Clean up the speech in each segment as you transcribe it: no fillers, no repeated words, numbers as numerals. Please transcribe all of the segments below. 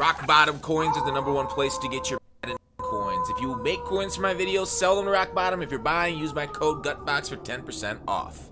Rock Bottom Coins is the #1 place to get your coins. If you make coins for my videos, sell them to Rock Bottom. If you're buying, use my code GUTBOX for 10% off.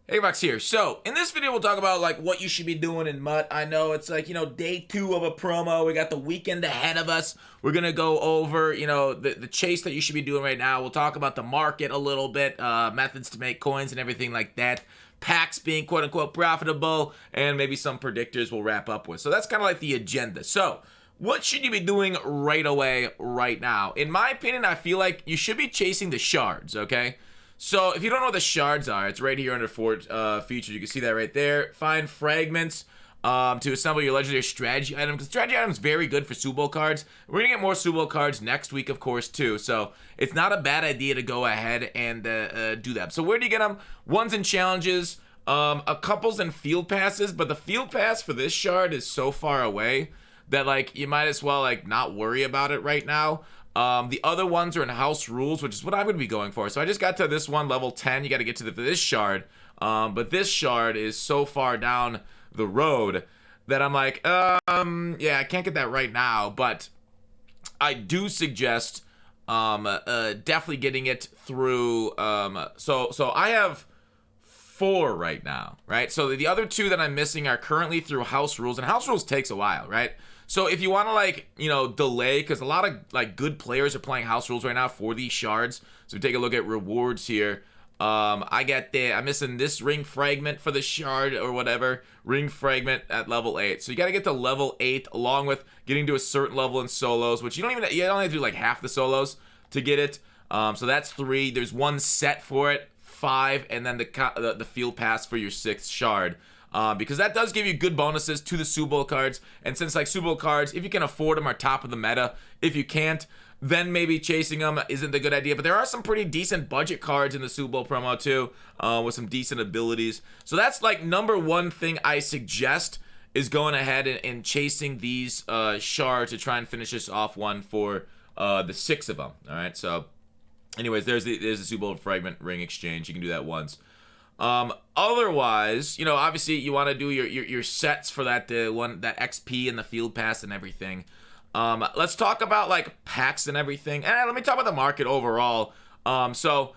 Hey, Box here. So, in this video, we'll talk about, like, what you should be doing in MUT. I know it's, like, day 2 of a promo. We got the weekend ahead of us. We're going to go over, the chase that you should be doing right now. We'll talk about the market a little bit, methods to make coins and everything like that. Packs being quote-unquote profitable, and maybe some predictors we'll wrap up with. So, that's kind of like the agenda. So, what should you be doing right away, right now? In my opinion, I feel like you should be chasing the shards, okay? So, if you don't know what the shards are, it's right here under features. You can see that right there. Find fragments to assemble your legendary strategy item. Because strategy item is very good for Subo cards. We're going to get more Subo cards next week, of course, too. So, it's not a bad idea to go ahead and do that. So, where do you get them? Ones in challenges, a couples in field passes. But the field pass for this shard is so far away that, like, you might as well, like, not worry about it right now. The other ones are in house rules, which is what I'm going to be going for. So I just got to this one, level 10. You got to get to this shard. But this shard is so far down the road that I'm like, yeah, I can't get that right now. But I do suggest definitely getting it through. So I have 4 right now, right? So the other 2 that I'm missing are currently through house rules. And house rules takes a while, right? So if you want to, like, delay, because a lot of, like, good players are playing house rules right now for these shards. So take a look at rewards here. I'm missing this ring fragment for the shard or whatever. Ring fragment at level 8. So you got to get to level 8 along with getting to a certain level in solos, which you only have to do like half the solos to get it. So that's 3. There's 1 set for it, 5, and then the field pass for your 6th shard. Because that does give you good bonuses to the Subo cards. And since, like, Subo cards, if you can afford them, are top of the meta. If you can't, then maybe chasing them isn't a good idea. But there are some pretty decent budget cards in the Subo promo too, with some decent abilities. So that's, like, #1 thing I suggest is going ahead and chasing these shards to try and finish this off one for the 6 of them. All right, so anyways, there's the Subo fragment ring exchange. You can do that once. Otherwise, obviously you want to do your sets for that XP and the field pass and everything. Let's talk about, like, packs and everything. And let me talk about the market overall. So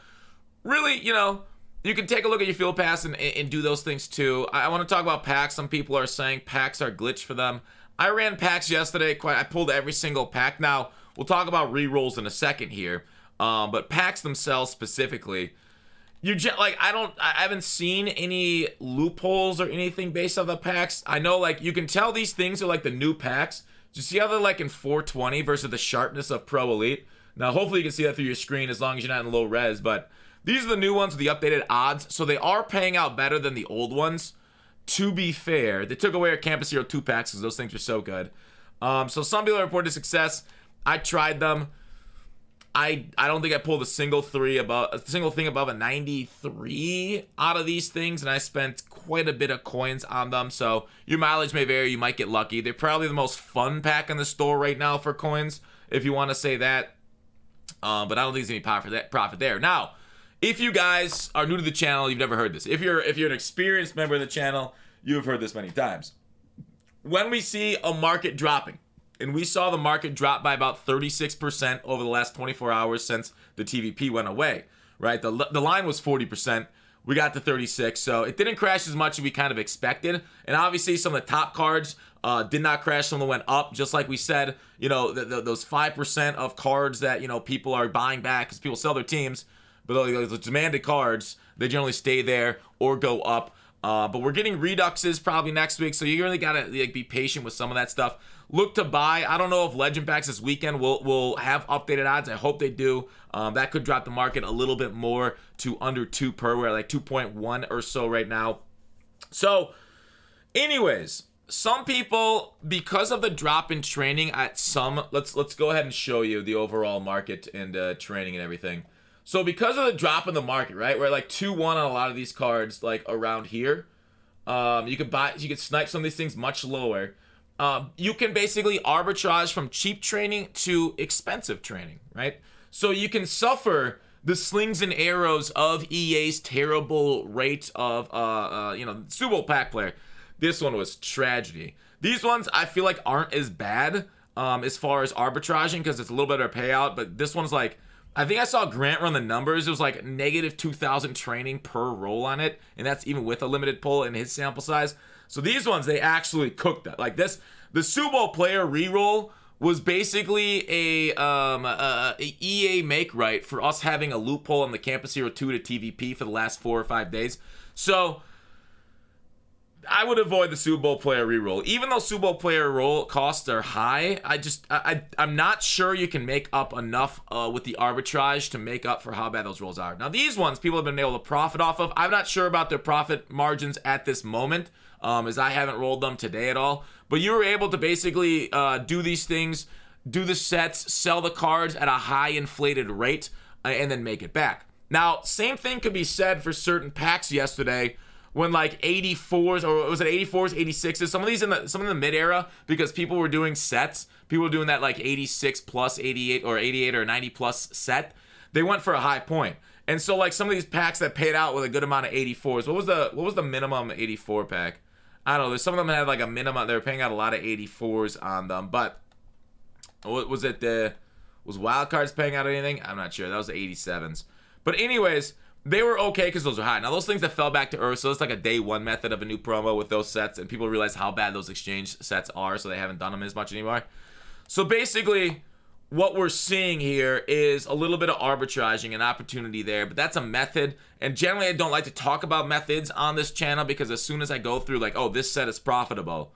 really, you can take a look at your field pass and do those things too. I want to talk about packs. Some people are saying packs are glitched for them. I ran packs yesterday. I pulled every single pack. Now, we'll talk about rerolls in a second here. But packs themselves specifically, I haven't seen any loopholes or anything based off the packs. I know, like, you can tell these things are, like, the new packs. Do you see how they're, like, in 420 versus the sharpness of Pro Elite? Now, hopefully you can see that through your screen as long as you're not in low res, but these are the new ones with the updated odds, so they are paying out better than the old ones. To be fair, they took away our Campus Hero 2 packs because those things are so good. So some people reported success. I tried them. I don't think I pulled a single thing above a 93 out of these things, and I spent quite a bit of coins on them. So your mileage may vary. You might get lucky. They're probably the most fun pack in the store right now for coins, if you want to say that. But I don't think there's any profit there. Now, if you guys are new to the channel, you've never heard this. If you're an experienced member of the channel, you have heard this many times. When we see a market dropping, and we saw the market drop by about 36% over the last 24 hours since the TVP went away, right? The line was 40%. We got to 36, so it didn't crash as much as we kind of expected. And obviously, some of the top cards did not crash. Some of them went up, just like we said. Those 5% of cards that, people are buying back because people sell their teams. But those demanded cards, they generally stay there or go up. But we're getting reduxes probably next week, so you really gotta, like, be patient with some of that stuff. Look to buy. I don't know if Legend Packs this weekend will have updated odds. I hope they do. That could drop the market a little bit more to under 2 per. We're at like 2.1 or so right now. So, anyways, some people, because of the drop in training at some, let's go ahead and show you the overall market and training and everything. So because of the drop in the market, right, we're at like 2-1 on a lot of these cards, like around here. You could snipe some of these things much lower. You can basically arbitrage from cheap training to expensive training, right? So you can suffer the slings and arrows of EA's terrible rate of, Subo pack player. This one was tragedy. These ones I feel like aren't as bad as far as arbitraging because it's a little better payout. But this one's like, I think I saw Grant run the numbers. It was like negative 2,000 training per roll on it, and that's even with a limited pull in his sample size. So these ones, they actually cooked that. Like this, the Super Bowl player reroll was basically a EA make right for us having a loophole on the Campus Hero 2 to TVP for the last 4 or 5 days. So I would avoid the Super Bowl player reroll. Even though Super Bowl player roll costs are high, I'm not sure you can make up enough with the arbitrage to make up for how bad those rolls are. Now these ones people have been able to profit off of. I'm not sure about their profit margins at this moment, as I haven't rolled them today at all. But you were able to basically do these things, do the sets, sell the cards at a high inflated rate, and then make it back. Now, same thing could be said for certain packs yesterday when like 84s, or was it 84s, 86s, some of these in the mid era, because people were doing sets. People were doing that like 86 plus 88 or 88 or 90 plus set. They went for a high point. And so like some of these packs that paid out with a good amount of 84s. What was the minimum 84 pack? I don't know. There's some of them that had like a minimum. They were paying out a lot of 84s on them. But was Wildcards paying out anything? I'm not sure. That was the 87s. But anyways, they were okay because those are high. Now those things that fell back to earth, so it's like a day one method of a new promo with those sets, and people realize how bad those exchange sets are, so they haven't done them as much anymore. So basically, what we're seeing here is a little bit of arbitraging and opportunity there, but that's a method. And generally, I don't like to talk about methods on this channel because as soon as I go through like, oh, this set is profitable,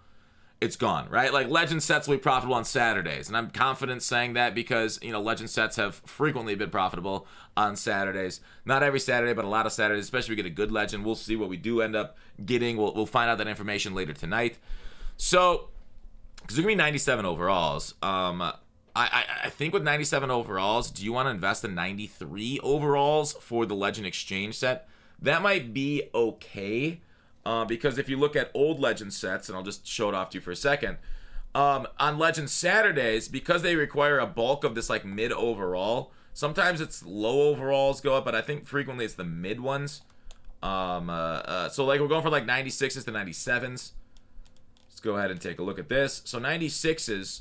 it's gone, right? Like legend sets will be profitable on Saturdays, and I'm confident saying that because, you know, legend sets have frequently been profitable on Saturdays. Not every Saturday, but a lot of Saturdays, especially if we get a good legend. We'll see what we do end up getting. We'll find out that information later tonight. So, because there's gonna be 97 overalls. I think with 97 overalls, do you want to invest in 93 overalls for the Legend Exchange set? That might be okay, because if you look at old Legend sets, and I'll just show it off to you for a second, on Legend Saturdays, because they require a bulk of this like mid overall, sometimes it's low overalls go up, but I think frequently it's the mid ones. So like we're going for like 96s to 97s. Let's go ahead and take a look at this. So 96s,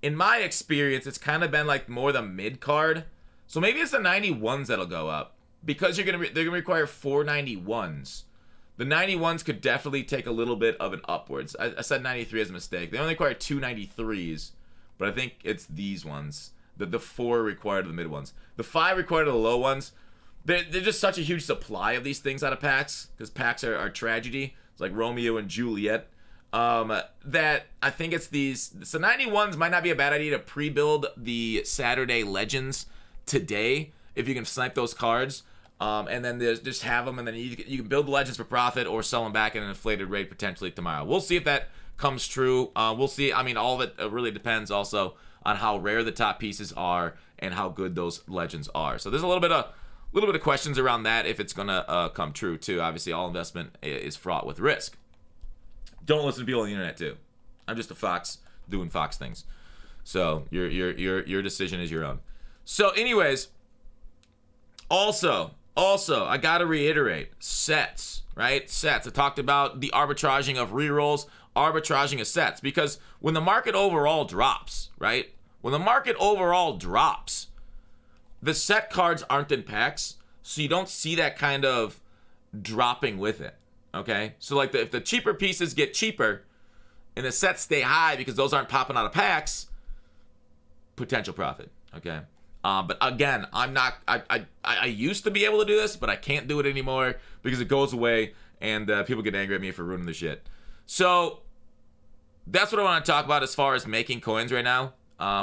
in my experience, it's kind of been like more the mid card. So maybe it's the 91s that'll go up because they're gonna require 4 91s. The 91s could definitely take a little bit of an upwards. I said 93 as a mistake. They only require 2 93s, but I think it's these ones. The 4 required of the mid ones. The 5 required of the low ones. They're just such a huge supply of these things out of packs because packs are tragedy. It's like Romeo and Juliet. That I think it's these. So 91s might not be a bad idea to pre-build the Saturday Legends today if you can snipe those cards. And then just have them, and then you can build the Legends for profit or sell them back at an inflated rate potentially tomorrow. We'll see if that comes true. We'll see. I mean, all of it really depends also on how rare the top pieces are and how good those Legends are. So there's a little bit of questions around that if it's gonna come true too. Obviously, all investment is fraught with risk. Don't listen to people on the internet too. I'm just a fox doing fox things. So your decision is your own. So anyways, also I gotta reiterate, sets, right? Sets. I talked about the arbitraging of rerolls, arbitraging of sets, because when the market overall drops, right? When the market overall drops, the set cards aren't in packs, so you don't see that kind of dropping with it. Okay, so like if the cheaper pieces get cheaper and the sets stay high because those aren't popping out of packs, potential profit. Okay, but again, I'm not. I used to be able to do this, but I can't do it anymore because it goes away and people get angry at me for ruining the shit. So that's what I want to talk about as far as making coins right now,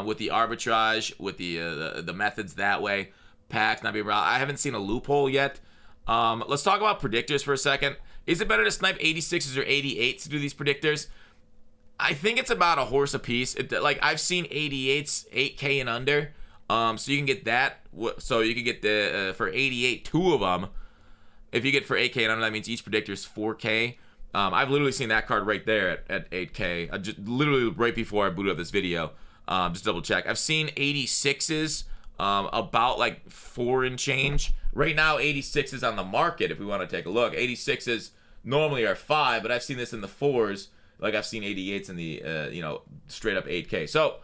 with the arbitrage, with the methods that way. Packs not being around. I haven't seen a loophole yet. Let's talk about predictors for a second. Is it better to snipe 86s or 88s to do these predictors? I think it's about a horse a piece. Like I've seen 88s 8K and under, so you can get that. So you can get the for 88 2 of them. If you get for 8K and under, that means each predictor is 4K. I've literally seen that card right there at 8K. I just literally right before I booted up this video. Just double check. I've seen 86s. About like 4 and change. Right now, 86s on the market, if we want to take a look. 86s normally are 5, but I've seen this in the 4s Like I've seen 88s in the straight up 8K. So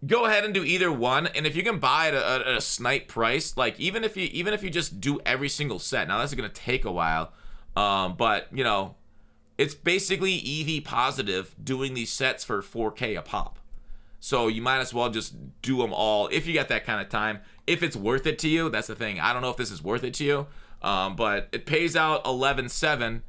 go ahead and do either one, and if you can buy it at a snipe price, like even if you just do every single set. Now that's gonna take a while, but it's basically EV positive doing these sets for 4K a pop. So you might as well just do them all if you got that kind of time. If it's worth it to you, that's the thing. I don't know if this is worth it to you, but it pays out 11.7,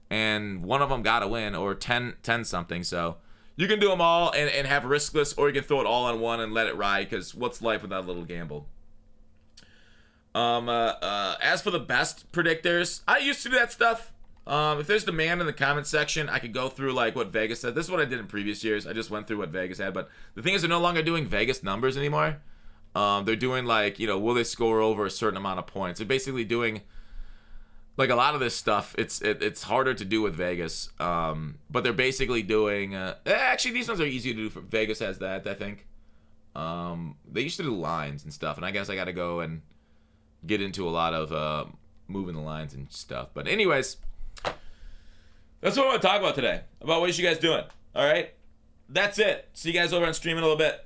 and one of them got to win, or 10 something. So you can do them all and have riskless, or you can throw it all on one and let it ride, because what's life without a little gamble? As for the best predictors, I used to do that stuff. If there's demand in the comment section, I could go through like what Vegas said. This is what I did in previous years. I just went through what Vegas had. But the thing is, they're no longer doing Vegas numbers anymore. They're doing like, will they score over a certain amount of points? They're basically doing like a lot of this stuff. It's harder to do with Vegas. But they're basically doing. Actually, these ones are easy to do. For Vegas has that, I think. They used to do lines and stuff, and I guess I got to go and get into a lot of moving the lines and stuff. But anyways. That's what I want to talk about today. About what you guys doing. All right? That's it. See you guys over on stream in a little bit.